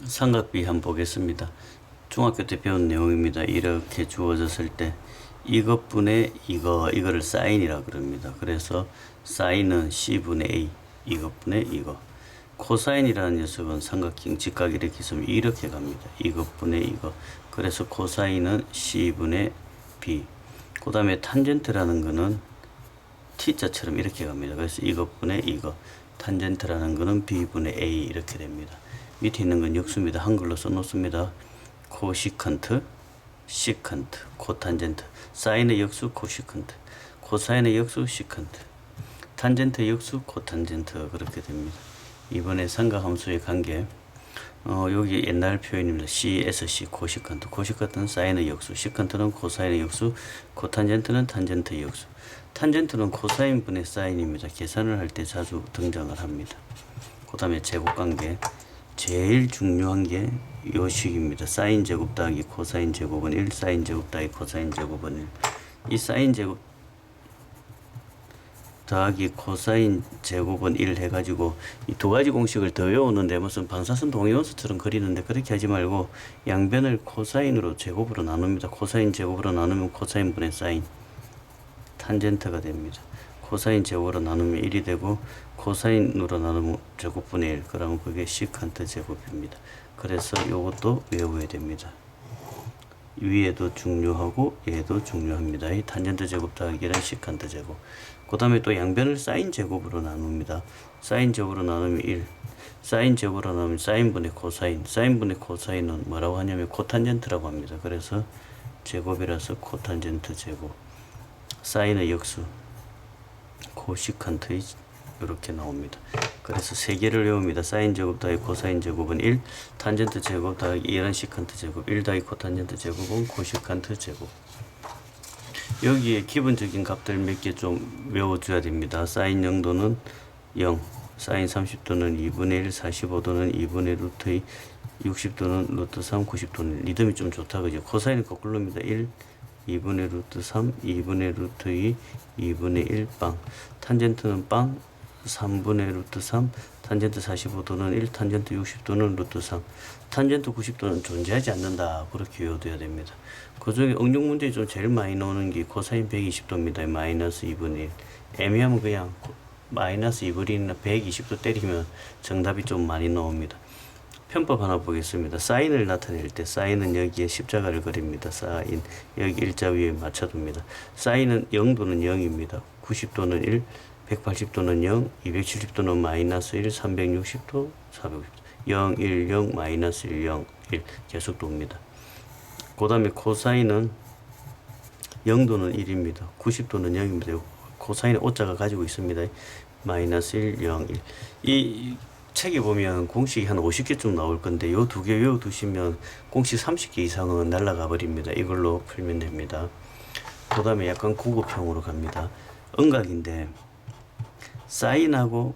삼각비 한번 보겠습니다. 중학교 때 배운 내용입니다. 이렇게 주어졌을 때 이것분의 이거를 사인이라 그럽니다. 그래서 사인은 C분의 A, 이것분의 이거. 코사인이라는 녀석은 삼각형 직각 이렇게 있으면 이렇게 갑니다. 이것분의 이거. 그래서 코사인은 C분의 B. 그 다음에 탄젠트라는 거는 T자처럼 이렇게 갑니다. 그래서 이것분의 이거. 탄젠트라는 거는 B분의 A 이렇게 됩니다. 밑에 있는 건 역수입니다. 한글로 써놓습니다. 코시컨트, 시컨트, 코탄젠트. 사인의 역수 코시컨트, 코사인의 역수 시컨트, 탄젠트 역수 코탄젠트 그렇게 됩니다. 이번에 삼각함수의 관계 여기 옛날 표현입니다. C에서 C 코시컨트, 코시컨트는 사인의 역수, 시컨트는 코사인의 역수, 코탄젠트는 탄젠트의 역수. 탄젠트는 코사인 분의 사인입니다. 계산을 할 때 자주 등장을 합니다. 그 다음에 제곱관계 제일 중요한 게 요식입니다. 사인 제곱 더하기 코사인 제곱은 1, 사인 제곱 더하기 코사인 제곱은 1. 이 사인 제곱 더하기 코사인 제곱은 1 해가지고 이 두 가지 공식을 더 외우는데 무슨 방사선 동위원수처럼 그리는데 그렇게 하지 말고 양변을 코사인으로 제곱으로 나눕니다. 코사인 제곱으로 나누면 코사인 분의 사인 탄젠트가 됩니다. 코사인 제곱으로 나누면 1이 되고 코사인으로 나누면 제곱분의 1 그러면 그게 시컨트 제곱입니다. 그래서 이것도 외워야 됩니다. 위에도 중요하고 얘도 중요합니다. 이 탄젠트 제곱 더하기는 시컨트 제곱. 그 다음에 또 양변을 사인 제곱으로 나눕니다. 사인 제곱으로 나누면 1, 사인 제곱으로 나누면 사인분의 코사인, 사인분의 코사인은 뭐라고 하냐면 코탄젠트라고 합니다. 그래서 제곱이라서 코탄젠트 제곱. 사인의 역수 코시컨트의 이렇게 나옵니다. 그래서 세 개를 외웁니다. 사인 제곱 더하기 코사인 제곱은 1, 탄젠트 제곱 더하기 2는 시컨트 제곱, 1 더하기 코탄젠트 제곱은 코시컨트 제곱. 여기에 기본적인 값들 몇 개 좀 외워줘야 됩니다. 사인 0도는 0, 사인 30도는 2분의 1, 45도는 2분의 루트 2, 60도는 루트 3, 90도는 리듬이 좀 좋다 그죠? 코사인은 거꾸로입니다. 1, 2분의 루트 3, 2분의 루트 2, 2분의 1 빵. 탄젠트는 빵, 3분의 루트 3, 탄젠트 45도는 1, 탄젠트 60도는 루트 3, 탄젠트 90도는 존재하지 않는다. 그렇게 외워둬야 됩니다. 그 중에 응용 문제에 좀 제일 많이 나오는 게 코사인 120도입니다. 마이너스 2분의 1. 애매하면 그냥 마이너스 2분의 1이나 120도 때리면 정답이 좀 많이 나옵니다. 편법 하나 보겠습니다. 사인을 나타낼 때 사인은 여기에 십자가를 그립니다. 사인 여기 일자 위에 맞춰둡니다. 사인은 0도는 0입니다. 90도는 1, 180도는 0, 270도는 마이너스 1, 360도, 460도 0, 1, 0, 마이너스 1, 0, 1 계속 돕니다. 그 다음에 코사인은 0도는 1입니다. 90도는 0입니다. 코사인의 오자가 가지고 있습니다. 마이너스 1, 0, 1. 이 책에 보면 공식이 한 50개쯤 나올 건데 요 두 개 외워두시면 공식 30개 이상은 날라가 버립니다. 이걸로 풀면 됩니다. 그 다음에 약간 구급형으로 갑니다. 음각인데 사인하고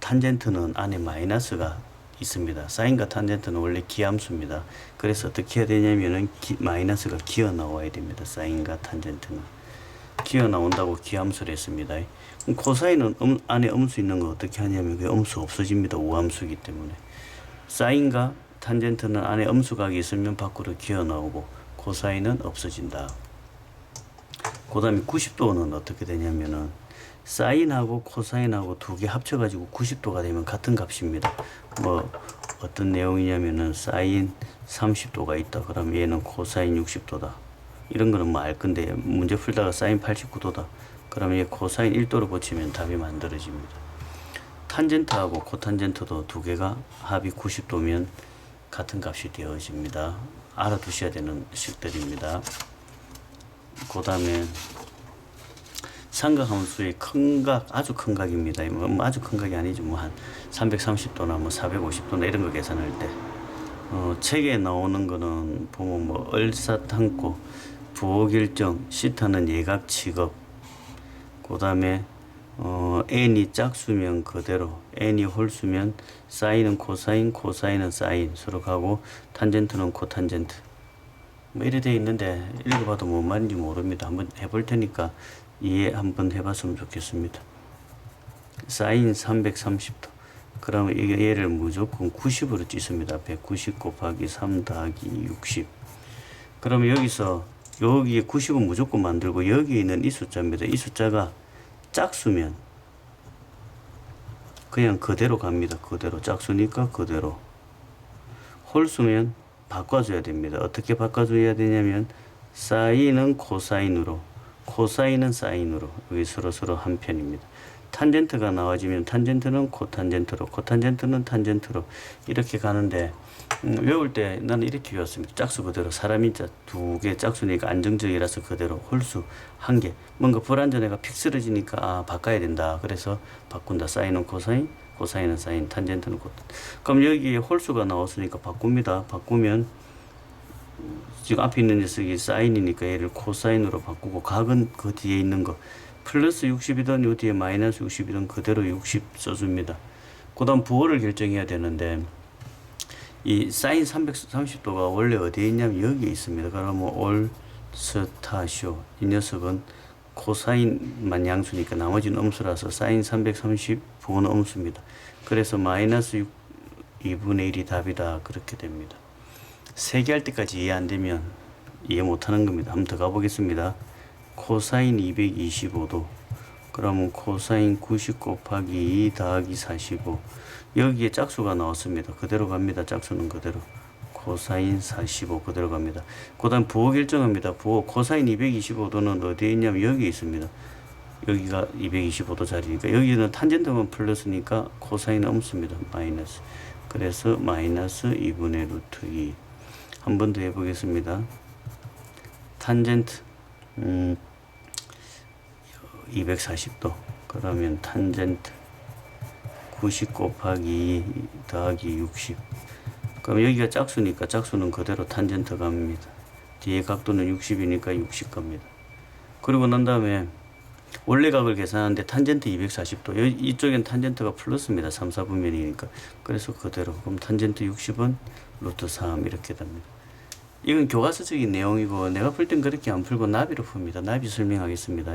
탄젠트는 안에 마이너스가 있습니다. 사인과 탄젠트는 원래 기함수입니다. 그래서 어떻게 해야 되냐면은 마이너스가 기어 나와야 됩니다. 사인과 탄젠트는 기어 나온다고 기함수를 했습니다. 그럼 코사인은 안에 음수 있는 거 어떻게 하냐면 그 음수 없어집니다. 우함수이기 때문에. 사인과 탄젠트는 안에 음수각이 있으면 밖으로 기어 나오고 코사인은 없어진다. 그 다음에 90도는 어떻게 되냐면은 사인하고 코사인하고 두 개 합쳐가지고 90도가 되면 같은 값입니다. 뭐 어떤 내용이냐면은 사인 30도가 있다. 그럼 얘는 코사인 60도다. 이런 거는 뭐 알 건데 문제 풀다가 사인 89도다. 그러면 얘 코사인 1도로 고치면 답이 만들어집니다. 탄젠트하고 코탄젠트도 두 개가 합이 90도면 같은 값이 되어집니다. 알아두셔야 되는 식들입니다. 그 다음에 삼각함수의 큰 각, 아주 큰 각입니다. 뭐 아주 큰 각이 아니죠. 뭐 한 330도나 뭐 450도나 이런 거 계산할 때. 책에 나오는 거는 보면 뭐 얼사탄고, 부호결정, 시타는 예각 취급, 그 다음에 n이 짝수면 그대로, n이 홀수면 사인은 코사인, 코사인은 사인 서로 가고 탄젠트는 코탄젠트. 뭐 이래 돼 있는데 읽어봐도 뭔 말인지 모릅니다. 한번 해볼 테니까 이해 한번 해봤으면 좋겠습니다. 사인 330도, 그러면 이게 얘를 무조건 90으로 찢습니다. 190 곱하기 3 더하기 60. 그러면 여기서 여기에 90은 무조건 만들고 여기 있는 이 숫자입니다. 이 숫자가 짝수면 그냥 그대로 갑니다. 그대로 짝수니까 그대로. 홀수면 바꿔줘야 됩니다. 어떻게 바꿔줘야 되냐면 사인은 코사인으로, 코사인은 사인으로, 여기 서로 한 편입니다. 탄젠트가 나와지면 탄젠트는 코탄젠트로, 코탄젠트는 탄젠트로 이렇게 가는데 외울 때 나는 이렇게 외웠습니다. 짝수 그대로, 사람 인자 두 개 짝수니까 안정적이라서 그대로, 홀수 한 개. 뭔가 불안전해가 픽 쓰러지니까 아 바꿔야 된다. 그래서 바꾼다. 사인은 코사인, 코사인은 사인, 탄젠트는 코탄. 그럼 여기에 홀수가 나왔으니까 바꿉니다. 바꾸면 지금 앞에 있는 녀석이 사인이니까 얘를 코사인으로 바꾸고 각은 그 뒤에 있는 거 플러스 60이든 요 뒤에 마이너스 60이든 그대로 60 써줍니다. 그 다음 부호를 결정해야 되는데 이 사인 330도가 원래 어디에 있냐면 여기에 있습니다. 그러면 올스타쇼 이 녀석은 코사인만 양수니까 나머지는 음수라서 사인 330 부호는 음수입니다. 그래서 마이너스 6 2분의 1이 답이다. 그렇게 됩니다. 세 개 할 때까지 이해 안 되면 이해 못하는 겁니다. 한번 더 가보겠습니다. 코사인 225도 그러면 코사인 90 곱하기 2 더하기 45 여기에 짝수가 나왔습니다. 그대로 갑니다. 짝수는 그대로 코사인 45 그대로 갑니다. 그 다음 부호 결정합니다. 부호 코사인 225도는 어디에 있냐면 여기 있습니다. 여기가 225도 자리니까 여기는 탄젠트만 플러스니까 코사인은 음수입니다. 마이너스. 그래서 마이너스 2분의 루트 2. 한 번 더 해보겠습니다. 탄젠트 240도 그러면 탄젠트 90 곱하기 2 더하기 60 그럼 여기가 짝수니까 짝수는 그대로 탄젠트 갑니다. 뒤에 각도는 60이니까 60 갑니다. 그리고 난 다음에 원래 각을 계산하는데 탄젠트 240도 이쪽엔 탄젠트가 플러스입니다. 3, 4분면이니까 그래서 그대로 그럼 탄젠트 60은 루트 3 이렇게 됩니다. 이건 교과서적인 내용이고 내가 풀 땐 그렇게 안 풀고 나비로 풉니다. 나비 설명하겠습니다.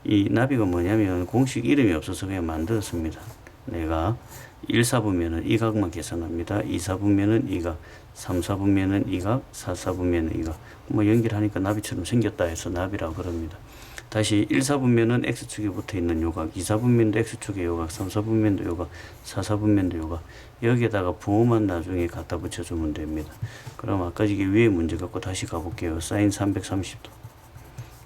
이 나비가 뭐냐면 공식 이름이 없어서 그냥 만들었습니다. 내가 1, 4분면은 이 각만 계산합니다. 2, 4분면은 이 각, 3, 4분면은 이 각, 4, 4분면은 이 각. 뭐 연결하니까 나비처럼 생겼다 해서 나비라고 그럽니다. 다시 1, 4분면은 X축에 붙어있는 요각, 2, 4분면도 X축에 요각, 3, 4분면도 요각, 4, 4분면도 요각. 여기에다가 부호만 나중에 갖다 붙여주면 됩니다. 그럼 아까 이게 위에 문제 갖고 다시 가볼게요. 사인 330도.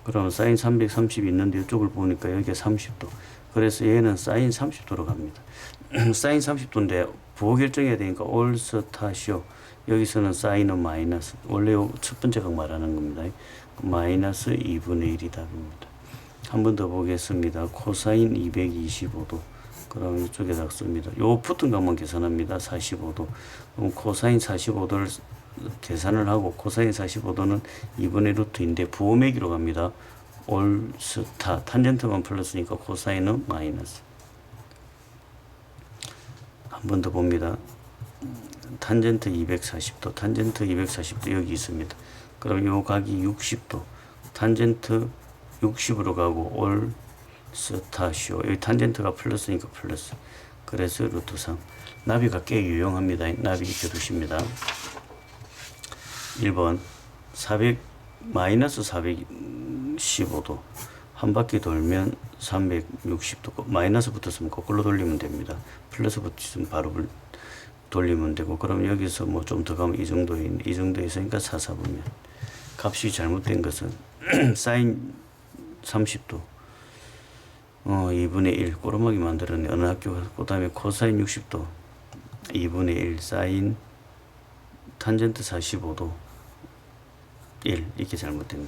그럼 사인 330 있는데 이쪽을 보니까 여기가 30도. 그래서 얘는 사인 30도로 갑니다. 사인 30도인데 부호 결정해야 되니까 올스타쇼. 여기서는 사인은 마이너스. 원래 첫 번째 각 말하는 겁니다. 마이너스 2분의 1이 답입니다. 한 번 더 보겠습니다. 코사인 225도. 그럼 이쪽에다 씁니다. 요 붙은 것만 계산합니다. 45도. 그럼 코사인 45도를 계산을 하고 코사인 45도는 2분의 루트인데 부호 매기로 갑니다. 올스타 탄젠트만 플러스니까 코사인은 마이너스. 한 번 더 봅니다. 탄젠트 240도 탄젠트 240도 여기 있습니다. 그럼 요 각이 60도 탄젠트 60으로 가고 올스타쇼 여기 탄젠트가 플러스니까 플러스 그래서 루트 3 나비가 꽤 유용합니다. 나비 익혀두십니다. 1번 400 마이너스 415도 한 바퀴 돌면 360도 마이너스 붙었으면 거꾸로 돌리면 됩니다. 플러스 붙으면 바로 돌리면 되고 그럼 여기서 뭐 좀 더 가면 이 정도에 있으니까 4, 4분면 값이 잘못된 것은 사인 30도 2분의 1 꼬르마기 만들었네. 어느 학교 그 다음에 코사인 60도 2분의 1 사인 탄젠트 45도 1 이렇게 잘못됐네.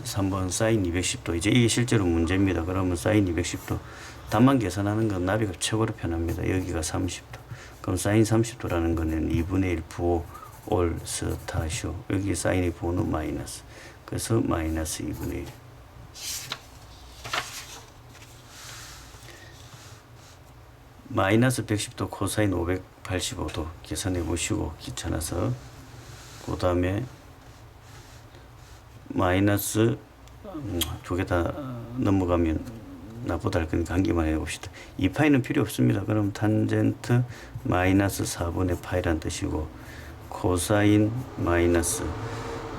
3번 사인 210도 이제 이게 실제로 문제입니다. 그러면 사인 210도 답만 계산하는 건 나비가 최고로 편합니다. 여기가 30도 그럼 사인 30도라는 거는 2분의 1 부호 올스타쇼 여기 사인의 부호는 마이너스 그래서 마이너스 2분의 1 마이너스 110도 코사인 585도 계산해 보시고 귀찮아서 그 다음에 마이너스 두 개 다 넘어가면 나보다 할 거니까 한 개만 해봅시다. 2파이는 필요 없습니다. 그럼 탄젠트 마이너스 4분의 파이란 뜻이고 코사인 마이너스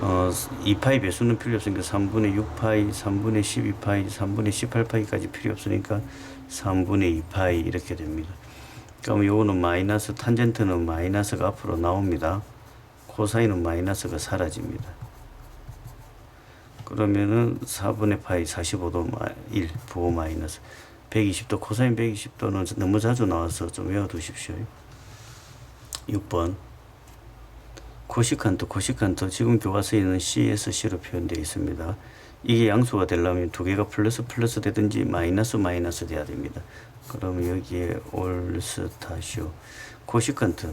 2파이 배수는 필요 없으니까 3분의 6파이, 3분의 12파이, 3분의 18파이까지 필요 없으니까 3분의 2파이 이렇게 됩니다. 그럼 요거는 마이너스, 탄젠트는 마이너스가 앞으로 나옵니다. 코사인은 마이너스가 사라집니다. 그러면은 4분의 파이 45도 1 부호 마이너스 120도 코사인 120도는 너무 자주 나와서 좀 외워두십시오. 6번 코시칸트 지금 교과서에는 C에서 C로 표현되어 있습니다. 이게 양수가 되려면 두 개가 플러스 되든지 마이너스 돼야 됩니다. 그럼 여기에 올스타쇼 코시칸트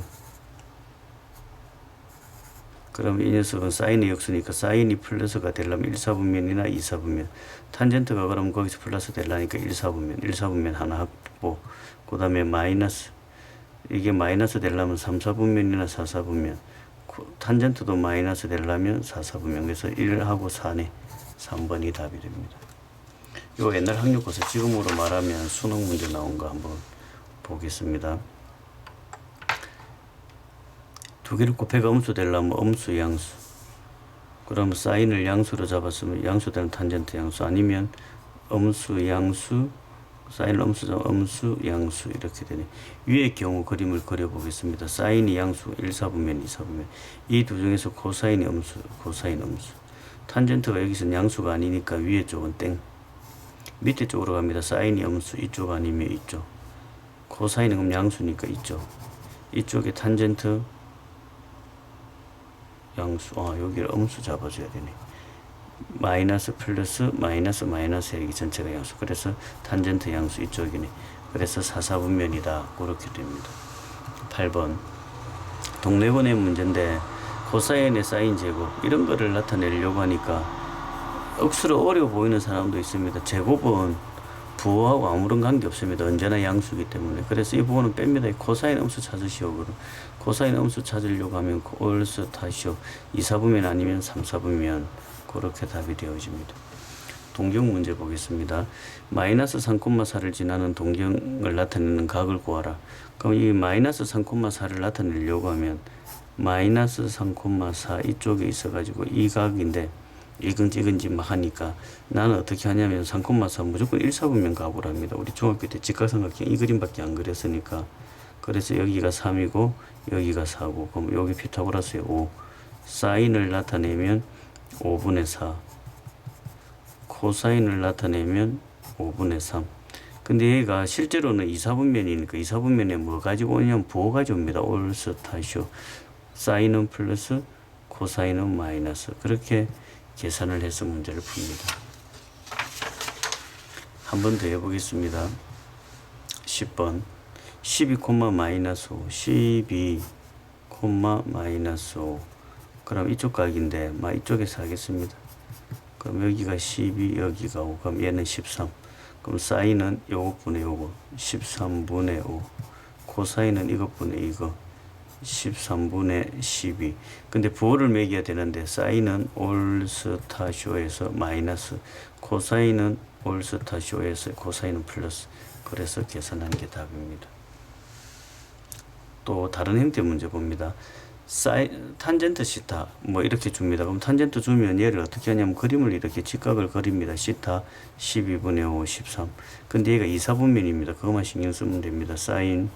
그럼 이 녀석은 사인의 역수니까 사인이 플러스가 되려면 1사분면이나 2사분면 탄젠트가 그럼 거기서 플러스 되려니까 1사분면 하나 확보 그 다음에 마이너스 이게 마이너스 되려면 3사분면이나 4사분면 탄젠트도 마이너스 되려면 4사분면 그래서 1하고 4네 3번이 답이 됩니다. 요 옛날 학력고사 지금으로 말하면 수능 문제 나온 거 한번 보겠습니다. 두 개를 곱해가 음수 되려면 음수 양수 그럼 사인을 양수로 잡았으면 양수 되는 탄젠트 양수 아니면 음수 양수 사인을 음수 잡으면 음수 양수 이렇게 되네. 위의 경우 그림을 그려보겠습니다. 사인이 양수 1사분면 2사분면 이 두 중에서 코사인이 음수 코사인 음수 탄젠트가 여기서는 양수가 아니니까 위에 쪽은 땡 밑에 쪽으로 갑니다. 사인이 음수 이쪽 아니면 이쪽 코사인은 그럼 양수니까 이쪽에 탄젠트 양수 여기를 음수 잡아줘야 되네. 마이너스 플러스 마이너스 여기 전체가 양수 그래서 탄젠트 양수 이쪽이네. 그래서 4사분면이다 그렇게 됩니다. 8번 동네번의 문제인데 코사인의 사인 제곱 이런 거를 나타내려고 하니까 억수로 어려워 보이는 사람도 있습니다. 제곱은 부호하고 아무런 관계 없습니다. 언제나 양수이기 때문에. 그래서 이 부분은 뺍니다. 코사인 음수 찾으시오. 그럼 코사인 음수 찾으려고 하면 올스타시오 2사분면 아니면 3사분면 그렇게 답이 되어집니다. 동경 문제 보겠습니다. 마이너스 3,4를 지나는 동경을 나타내는 각을 구하라. 그럼 이 마이너스 3,4를 나타내려고 하면 마이너스 3,4 이쪽에 있어가지고 이 각인데 이건지 막 하니까 나는 어떻게 하냐면 3,4 무조건 1사분면 각으로 합니다. 우리 중학교 때 직각삼각형 이 그림밖에 안 그렸으니까 그래서 여기가 3이고 여기가 4고 그럼 여기 피타고라스의 5 사인을 나타내면 5분의 4 코사인을 나타내면 5분의 3 근데 얘가 실제로는 2사분면이니까 2사분면에 뭐 가지고 오냐면 부호 가져옵니다. 올스타쇼 사인은 플러스 코사인은 마이너스 그렇게 계산을 해서 문제를 풉니다. 한 번 더 해보겠습니다. 10번 12, 마이너스 5 12, 마이너스 5 그럼 이쪽 각인데 이쪽에서 하겠습니다. 그럼 여기가 12 여기가 5 그럼 얘는 13 그럼 사인은 요것분의 요거 13분의 5 코사인은 이것분의 이거 13분의 12 근데 부호를 매겨야 되는데 사인은 올스타쇼에서 마이너스 코사인은 올스타쇼에서 코사인은 플러스 그래서 계산한 게 답입니다. 또 다른 형태 문제 봅니다. 탄젠트 시타 뭐 이렇게 줍니다. 그럼 탄젠트 주면 얘를 어떻게 하냐면 그림을 이렇게 직각을 그립니다. 시타 12분의 5 13 근데 얘가 2사분면입니다. 그것만 신경 쓰면 됩니다. 사인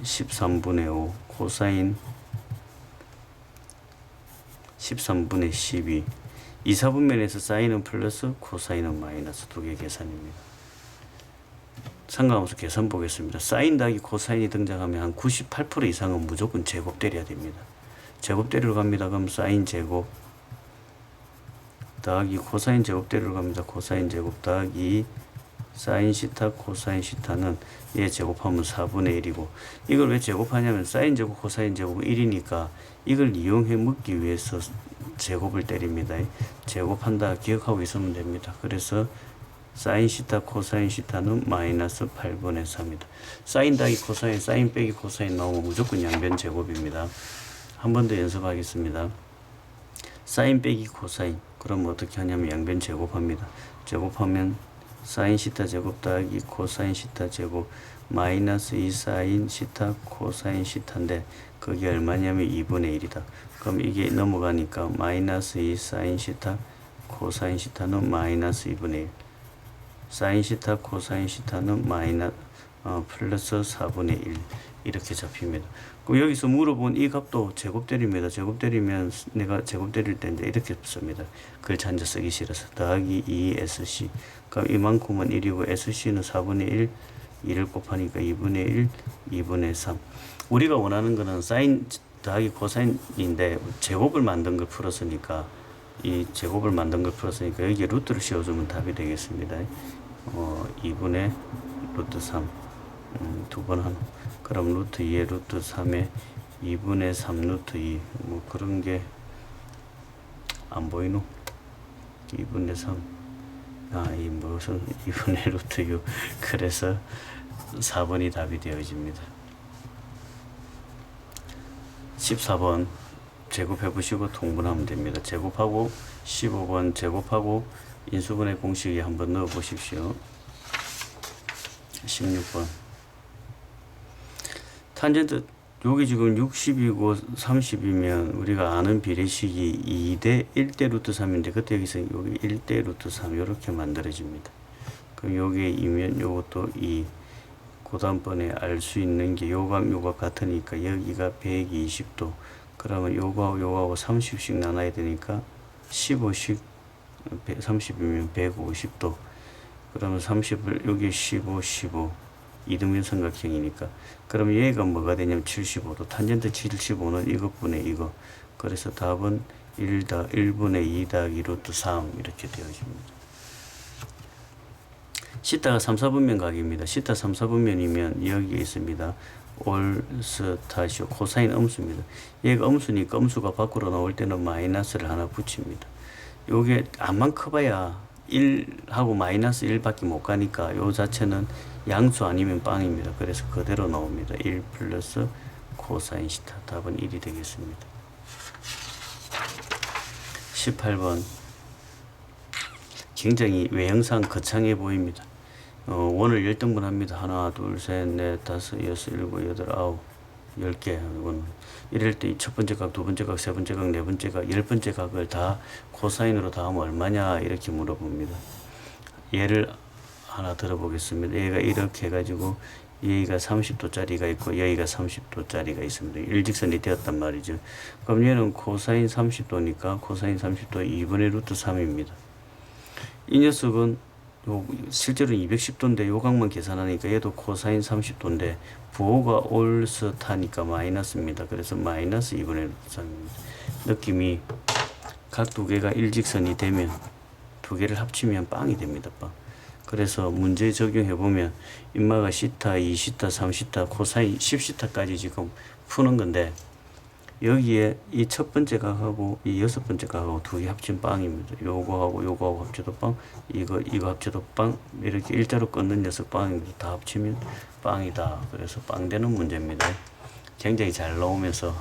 13분의 5 코사인 13분의 12 2사분면에서 사인은 플러스 코사인은 마이너스 두 개 계산입니다. 상관없이 계산 보겠습니다. 사인 더하기 코사인이 등장하면 한 98% 이상은 무조건 제곱 때려야 됩니다. 제곱 때리러 갑니다. 그럼 사인 제곱 더하기 코사인 제곱 때리러 갑니다. 코사인 제곱 더하기 사인 시타 코사인 시타는 얘 제곱하면 4분의 1이고 이걸 왜 제곱하냐면 사인 제곱 코사인 제곱은 1이니까 이걸 이용해 먹기 위해서 제곱을 때립니다. 제곱한다 기억하고 있으면 됩니다. 그래서 사인 시타 코사인 시타는 마이너스 8분의 3이다. 사인 더하기 코사인 사인 빼기 코사인 나오면 무조건 양변 제곱입니다. 한 번 더 연습하겠습니다. 사인 빼기 코사인 그럼 어떻게 하냐면 양변 제곱합니다. 제곱하면 사인 시타 제곱 더하기 코사인 시타 제곱 마이너스 2 사인 시타 코사인 시타인데 그게 얼마냐면 2분의 1이다. 그럼 이게 넘어가니까 마이너스 2 사인 시타 코사인 시타는 마이너스 2분의 1 사인 시타 코사인 시타는 플러스 4분의 1 이렇게 잡힙니다. 그럼 여기서 물어본 이 값도 제곱대립니다. 제곱대리면 내가 제곱대릴 때 이제 이렇게 씁니다. 글자 한자 쓰기 싫어서 더하기 2SC 그럼 이만큼은 1이고 SC는 4분의 1 2를 곱하니까 2분의 1 2분의 3 우리가 원하는 거는 사인 더하기 코사인인데 제곱을 만든 걸 풀었으니까 이 제곱을 만든 걸 풀었으니까 여기에 루트를 씌워주면 답이 되겠습니다. 2분의 루트 3 두 번 하나 그럼 루트 2에 루트 3에 2분의 3 루트 2 뭐 그런 게 안 보이노? 2분의 3 이 무슨 2분의 루트 6 그래서 4번이 답이 되어집니다. 14번 제곱해 보시고 통분하면 됩니다. 제곱하고 15번 제곱하고 인수분해 공식에 한번 넣어 보십시오. 16번 탄젠트 여기 지금 60이고 30이면 우리가 아는 비례식이 2대 1대 루트 3인데 그때 여기서 여기 1대 루트 3 이렇게 만들어집니다. 그럼 여기에 2면 요것도 2 그 다음번에 알 수 있는 게 요각 요각 같으니까 여기가 120도 그러면 요거하고 요거하고 30씩 나눠야 되니까 15씩 30이면 150도 그러면 30을 여기 15 이등변 삼각형이니까 그럼 얘가 뭐가 되냐면 75도 탄젠트 75는 이것분의 이거 그래서 답은 1분의 2 더하기 루트 3 이렇게 되어집니다. 시타가 3, 4분면 각입니다. 시타 3, 4분면이면 여기에 있습니다. 올스타시오 코사인 음수입니다. 얘가 음수니까 음수가 밖으로 나올 때는 마이너스를 하나 붙입니다. 요게 암만 커봐야 1하고 마이너스 1밖에 못 가니까 요 자체는 양수 아니면 빵입니다. 그래서 그대로 나옵니다. 1 플러스 코사인 시타 답은 1이 되겠습니다. 18번 굉장히 외형상 거창해 보입니다. 원을 10등분 합니다. 하나, 둘, 셋, 넷, 다섯, 여섯, 일곱, 여덟, 아홉, 10개. 이럴 때 첫 번째 각, 두 번째 각, 세 번째 각, 네 번째 각, 10번째 각을 다 코사인으로 다 하면 얼마냐 이렇게 물어봅니다. 예를 하나 들어보겠습니다. 얘가 이렇게 해가지고 여기가 30도짜리가 있고 여기가 30도짜리가 있습니다. 일직선이 되었단 말이죠. 그럼 얘는 코사인 30도니까 코사인 30도 2분의 루트 3입니다. 이 녀석은 실제로 210도인데 요 각만 계산하니까 얘도 코사인 30도인데 부호가 올스타니까 마이너스입니다. 그래서 마이너스 2분의 루트 3입니다. 느낌이 각 두 개가 일직선이 되면 두 개를 합치면 빵이 됩니다. 빵. 그래서 문제 적용해 보면 인마가 시타, 2시타, 3시타, 코사인 10시타까지 지금 푸는 건데 여기에 이 첫 번째 각하고 이 여섯 번째 각하고 두 개 합친 빵입니다. 요거하고 요거하고 합쳐도 빵, 이거 합쳐도 빵, 이렇게 일자로 끊는 녀석 빵입니다. 다 합치면 빵이다. 그래서 빵 되는 문제입니다. 굉장히 잘 나오면서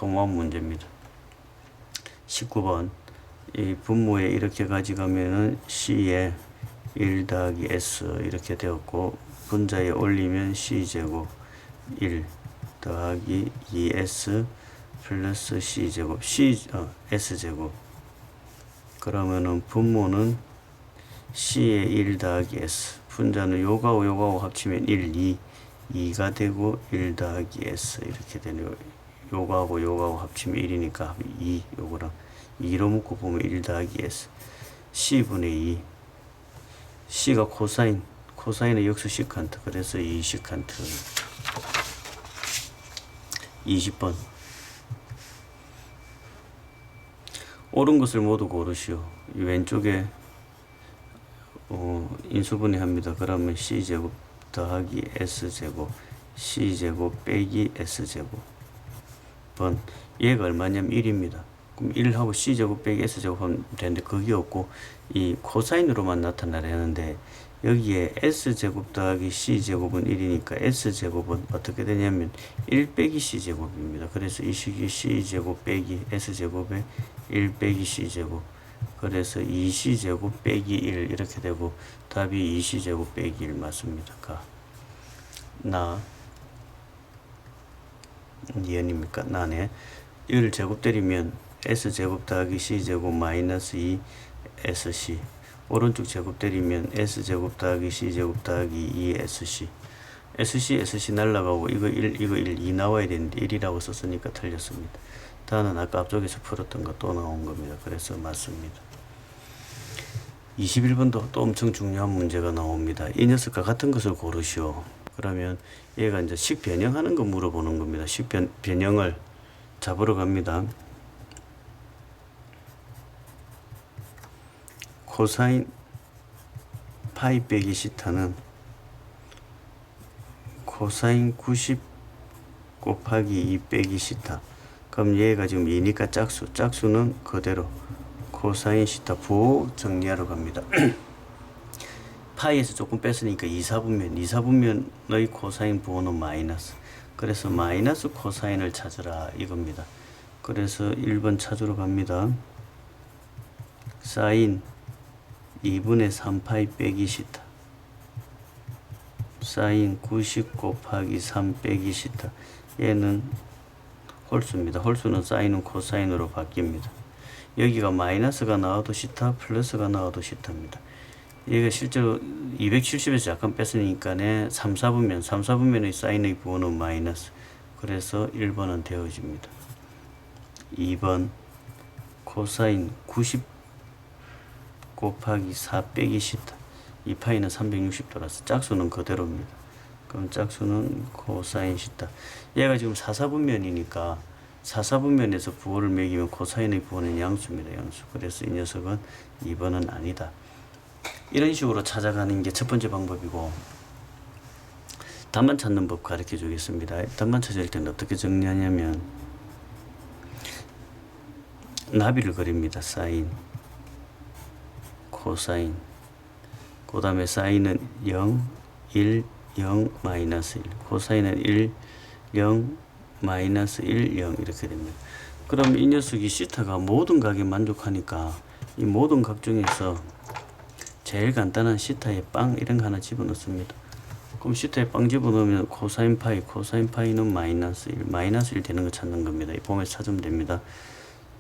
허무한 문제입니다. 19번 이 분모에 이렇게 가져가면은 C에 1 더하기 S 이렇게 되었고 분자에 올리면 C제곱 1 더하기 2S 플러스 C제곱 S제곱 그러면은 분모는 C에 1 더하기 S 분자는 요거하고 요거하고 합치면 1, 2가 되고 1 더하기 S 이렇게 되네요. 요거하고 요거하고 합치면 1이니까 2 요거랑 2로 묶고 보면 1 더하기 S C분의 2 C가 코사인의 역수 시칸트 그래서 2 시칸트 20번 옳은 것을 모두 고르시오. 이 왼쪽에 인수분해합니다. 그러면 C제곱 더하기 S제곱 C제곱 빼기 S제곱 번 얘가 얼마냐면 1입니다. 그럼 1하고 C제곱 빼기 S제곱 하면 되는데 그게 없고 이 코사인으로만 나타나려 하는데 여기에 S제곱 더하기 C제곱은 1이니까 S제곱은 어떻게 되냐면 1 빼기 C제곱입니다. 그래서 이 식이 C제곱 빼기 S제곱에 1 빼기 C제곱 그래서 2c제곱 빼기 1 이렇게 되고 답이 2c제곱 빼기 1 맞습니다. 니은입니까? 나네. 1 제곱 때리면 s제곱 더하기 c제곱 마이너스 2sc, 오른쪽 제곱 때리면 s제곱 더하기 c제곱 더하기 2sc, sc 날라가고 이거 1 2 나와야 되는데 1이라고 썼으니까 틀렸습니다. 다는 아까 앞쪽에서 풀었던 거 또 나온 겁니다. 그래서 맞습니다. 21번도 또 엄청 중요한 문제가 나옵니다. 이 녀석과 같은 것을 고르시오. 그러면 얘가 이제 식 변형하는 거 물어보는 겁니다. 식 변형을 잡으러 갑니다. 코사인 파이 빼기 시타는 코사인 90 곱하기 2 빼기 시타. 그럼 얘가 지금 2니까 짝수는 그대로 코사인 시타 부호 정리하러 갑니다. 파이에서 조금 뺐으니까 2사분면의 코사인 부호는 마이너스. 그래서 마이너스 코사인을 찾으라 이겁니다. 그래서 1번 찾으러 갑니다. 사인 2분의 3파이 빼기 시타, 사인 90 곱하기 3 빼기 시타. 얘는 홀수입니다. 홀수는 사인은 코사인으로 바뀝니다. 여기가 마이너스가 나와도 시타, 플러스가 나와도 시타입니다. 얘가 실제로 270에서 약간 뺐으니까 3, 4분면의 사인의 부호는 마이너스. 그래서 1번은 되어집니다. 2번 코사인 90 곱하기 4 빼기 시타. 이 파이는 360도라서 짝수는 그대로입니다. 그럼 짝수는 코사인 시타. 얘가 지금 4사분면이니까 4사분면에서 부호를 매기면 코사인의 부호는 양수입니다. 양수. 그래서 이 녀석은 2번은 아니다. 이런 식으로 찾아가는 게 첫 번째 방법이고, 답만 찾는 법 가르쳐 주겠습니다. 답만 찾을 때는 어떻게 정리하냐면 나비를 그립니다. 사인, 코사인, 그 다음에 사인은 0, 1, 0, 마이너스 1, 코사인은 1, 0, 마이너스 1, 0 이렇게 됩니다. 그럼 이 녀석이 시타가 모든 각에 만족하니까 이 모든 각 중에서 제일 간단한 시타에 빵 이런 거 하나 집어넣습니다. 그럼 시타에 빵 집어넣으면 코사인 파이는 마이너스 1 되는 거 찾는 겁니다. 이 폼에서 찾으면 됩니다.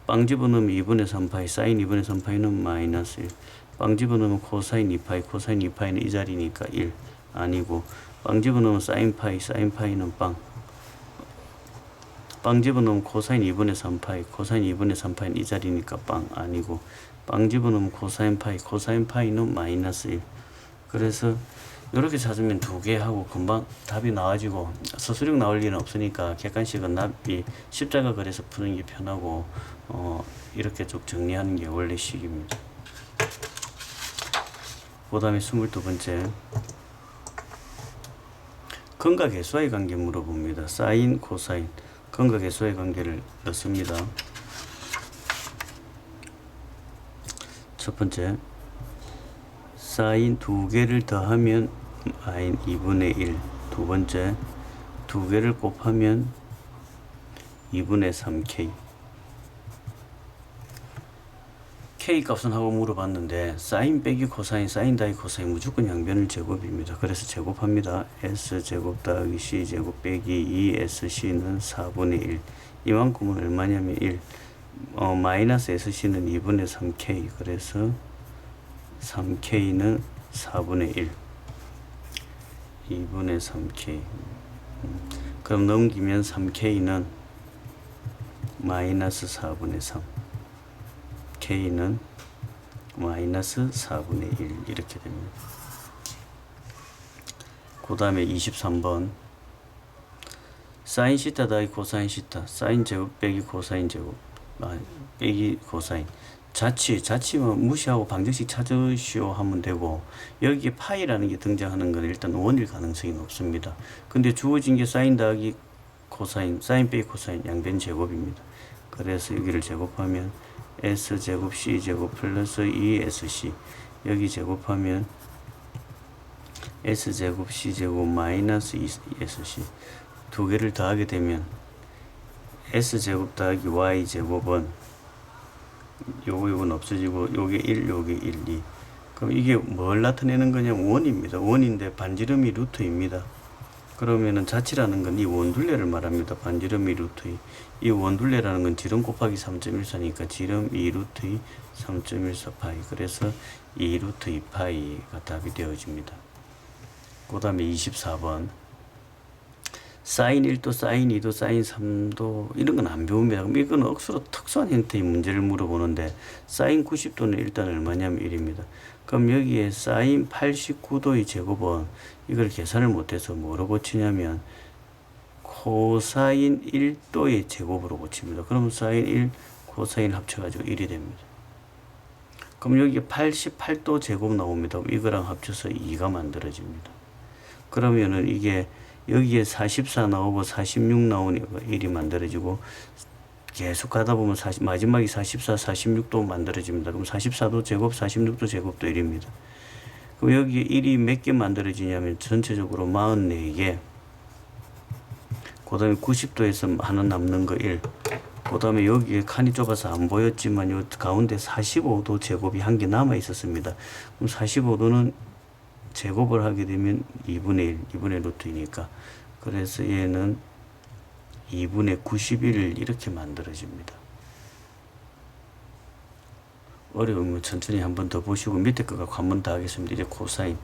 빵 집어넣으면 2분의 3파이, 사인 2분의 3파이는 마이너스 1. 빵 집어넣으면 코사인 2파이는 이 자리니까 1 아니고, 빵 집어넣으면 사인 파이는 빵 집어넣으면 코사인 2분의 3파이는 이 자리니까 빵 아니고, 빵 집어넣으면 코사인 파이는 마이너스 1. 그래서 이렇게 찾으면 두 개 하고 금방 답이 나와지고, 서술형 나올 일은 없으니까 객관식은 납이 십자가 그래서 푸는 게 편하고, 이렇게 쭉 정리하는 게 원래 식입니다. 그 다음에 22번째 근각계수와의 관계 물어봅니다. 사인, 코사인 근각계수와의 관계를 넣습니다. 첫 번째, 사인 두 개를 더하면 마인 2분의 1. 두 번째, 두 개를 곱하면 2분의 3k. k 값은 하고 물어봤는데 사인 빼기 코사인, 사인 더하기 코사인 무조건 양변을 제곱입니다. 그래서 제곱합니다. s제곱 더하기 c제곱 빼기 2sc는 4분의 1. 이만큼은 얼마냐면 1. 마이너스 sc는 2분의 3k. 그래서 3k는 4분의 1. 2분의 3k. 그럼 넘기면 3k는 마이너스 4분의 3. k는 마이너스 4분의 1 이렇게 됩니다. 그 다음에 23번 사인 시타 더하기 코사인 시타, 사인 제곱 빼기 코사인 제곱 빼기 코사인. 자치만 무시하고 방정식 찾으시오 하면 되고, 여기에 파이라는 게 등장하는 건 일단 원일 가능성이 높습니다. 근데 주어진 게 사인 더하기 코사인, 사인 빼기 코사인 양변 제곱입니다. 그래서 여기를 제곱하면 s제곱 c제곱 플러스 2sc, 여기 제곱하면 s제곱 c제곱 마이너스 2sc. 두 개를 더하게 되면 s제곱 더하기 y제곱은 요건 없어지고 요게 1, 요게 1, 2. 그럼 이게 뭘 나타내는 거냐면 원입니다. 원인데 반지름이 루트입니다. 그러면은 자치라는 건 이 원둘레를 말합니다. 반지름 2 루트 2. 이 원둘레라는 건 지름 곱하기 3.14니까 지름 2 루트 2 3.14 파이. 그래서 2 루트 2 파이가 답이 되어집니다. 그 다음에 24번. 사인 1도, 사인 2도, 사인 3도 이런 건 안 배웁니다. 그럼 이건 억수로 특수한 형태의 문제를 물어보는데 사인 90도는 일단 얼마냐면 1입니다. 그럼 여기에 사인 89도의 제곱은 이걸 계산을 못해서 뭐로 고치냐면 코사인 1도의 제곱으로 고칩니다. 그럼 사인 1, 코사인 합쳐가지고 1이 됩니다. 그럼 여기에 88도 제곱 나옵니다. 이거랑 합쳐서 2가 만들어집니다. 그러면은 이게 여기에 44 나오고 46 나오니까 1이 만들어지고 계속 가다 보면 마지막에 44, 46도 만들어집니다. 그럼 44도 제곱, 46도 제곱도 1입니다. 그럼 여기에 1이 몇 개 만들어지냐면 전체적으로 44개. 그 다음에 90도에서 하나 남는 거 1. 그 다음에 여기에 칸이 좁아서 안 보였지만 요 가운데 45도 제곱이 한 개 남아 있었습니다. 그럼 45도는 제곱을 하게 되면 2분의 1, 2분의 루트이니까 그래서 얘는 2분의 91 이렇게 만들어집니다. 어려우면 천천히 한 번 더 보시고 밑에 거가 관문 다 하겠습니다. 이제 코사인.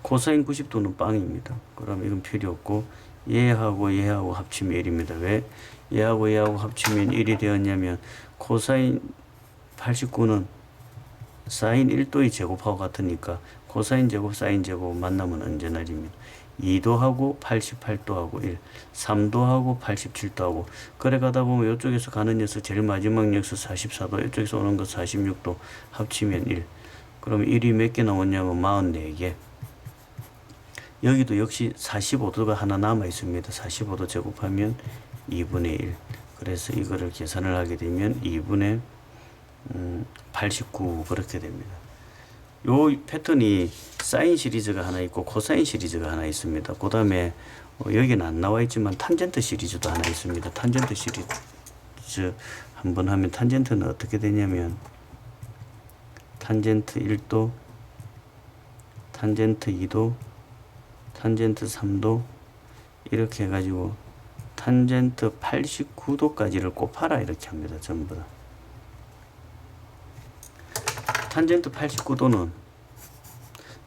코사인 90도는 빵입니다. 그럼 이건 필요 없고 얘하고 얘하고 합치면 1입니다. 왜? 얘하고 얘하고 합치면 1이 되었냐면 코사인 89는 사인 1도의 제곱하고 같으니까 코사인 제곱, 사인 제곱 만나면 언제나 1입니다. 2도 하고 88도 하고 1, 3도 하고 87도 하고 그래 가다 보면 이쪽에서 가는 녀석 제일 마지막 녀석 44도 이쪽에서 오는 거 46도 합치면 1. 그러면 1이 몇 개 나오냐면 44개. 여기도 역시 45도가 하나 남아 있습니다. 45도 제곱하면 2분의 1. 그래서 이거를 계산을 하게 되면 2분의 89 그렇게 됩니다. 요 패턴이 사인 시리즈가 하나 있고 코사인 시리즈가 하나 있습니다. 그 다음에 여기는 안 나와 있지만 탄젠트 시리즈도 하나 있습니다. 탄젠트 시리즈 한번 하면 탄젠트는 어떻게 되냐면 탄젠트 1도, 탄젠트 2도, 탄젠트 3도 이렇게 해가지고 탄젠트 89도까지를 곱하라 이렇게 합니다. 전부 다. 탄젠트 89도는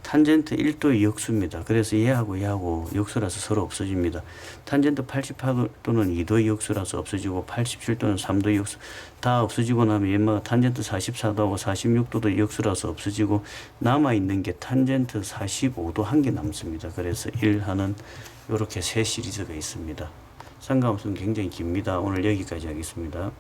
탄젠트 1도의 역수입니다. 그래서 얘하고 얘하고 역수라서 서로 없어집니다. 탄젠트 88도는 2도의 역수라서 없어지고 87도는 3도의 역수 다 없어지고 나면 얘마다 탄젠트 44도하고 46도도 역수라서 없어지고 남아있는 게 탄젠트 45도 한 개 남습니다. 그래서 1 하는 이렇게 세 시리즈가 있습니다. 상관없으면 굉장히 깁니다. 오늘 여기까지 하겠습니다.